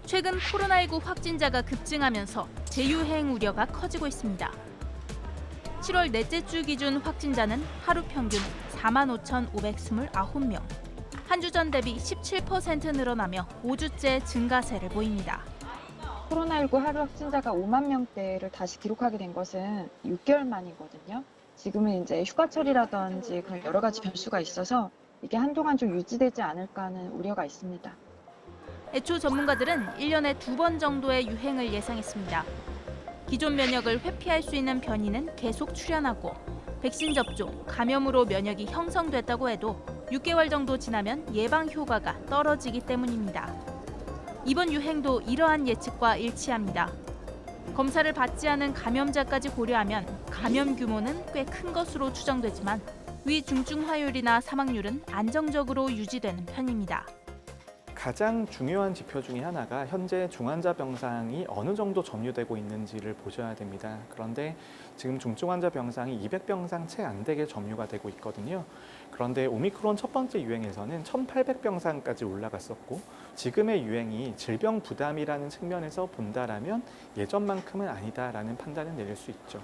최근 코로나19 확진자가 급증하면서 재유행 우려가 커지고 있습니다. 7월 넷째 주 기준 확진자는 하루 평균 45,529명. 한 주 전 대비 17% 늘어나며 5주째 증가세를 보입니다. 코로나19 하루 확진자가 5만 명대를 다시 기록하게 된 것은 6개월 만이거든요. 지금은 이제 휴가철이라든지 그런 여러 가지 변수가 있어서 이게 한동안 좀 유지되지 않을까 하는 우려가 있습니다. 애초 전문가들은 1년에 2번 정도의 유행을 예상했습니다. 기존 면역을 회피할 수 있는 변이는 계속 출현하고 백신 접종, 감염으로 면역이 형성됐다고 해도 6개월 정도 지나면 예방 효과가 떨어지기 때문입니다. 이번 유행도 이러한 예측과 일치합니다. 검사를 받지 않은 감염자까지 고려하면 감염 규모는 꽤 큰 것으로 추정되지만 위중증 화율이나 사망률은 안정적으로 유지되는 편입니다. 가장 중요한 지표 중에 하나가 현재 중환자 병상이 어느 정도 점유되고 있는지를 보셔야 됩니다. 그런데 지금 중증환자 병상이 200병상 채 안 되게 점유가 되고 있거든요. 그런데 오미크론 첫 번째 유행에서는 1,800병상까지 올라갔었고 지금의 유행이 질병 부담이라는 측면에서 본다라면 예전만큼은 아니다라는 판단을 내릴 수 있죠.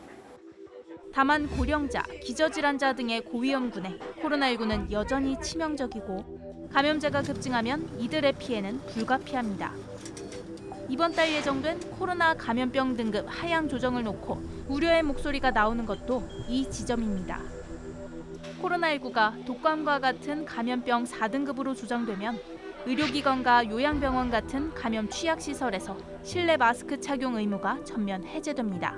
다만 고령자, 기저질환자 등의 고위험군에 코로나19는 여전히 치명적이고 감염자가 급증하면 이들의 피해는 불가피합니다. 이번 달 예정된 코로나 감염병 등급 하향 조정을 놓고 우려의 목소리가 나오는 것도 이 지점입니다. 코로나19가 독감과 같은 감염병 4등급으로 조정되면 의료기관과 요양병원 같은 감염 취약시설에서 실내 마스크 착용 의무가 전면 해제됩니다.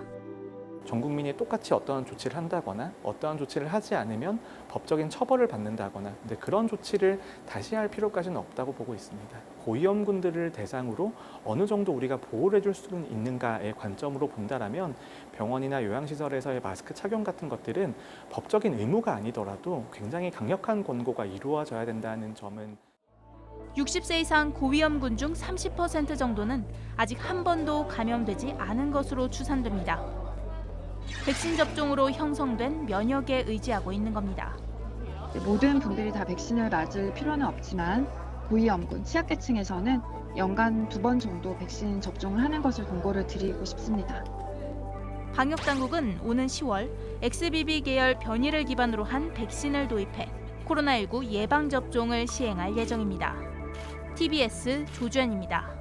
전 국민이 똑같이 어떠한 조치를 한다거나 어떠한 조치를 하지 않으면 법적인 처벌을 받는다거나 근데 그런 조치를 다시 할 필요까지는 없다고 보고 있습니다. 고위험군들을 대상으로 어느 정도 우리가 보호를 해줄 수 있는가의 관점으로 본다라면 병원이나 요양시설에서의 마스크 착용 같은 것들은 법적인 의무가 아니더라도 굉장히 강력한 권고가 이루어져야 된다는 점은 60세 이상 고위험군 중 30% 정도는 아직 한 번도 감염되지 않은 것으로 추산됩니다. 백신 접종으로 형성된 면역에 의지하고 있는 겁니다. 모든 분들이 다 백신을 맞을 필요는 없지만 고위험군, 취약계층에서는 연간 2번 정도 백신 접종을 하는 것을 권고를 드리고 싶습니다. 방역당국은 오는 10월 XBB 계열 변이를 기반으로 한 백신을 도입해 코로나19 예방접종을 시행할 예정입니다. TBS 조주연입니다.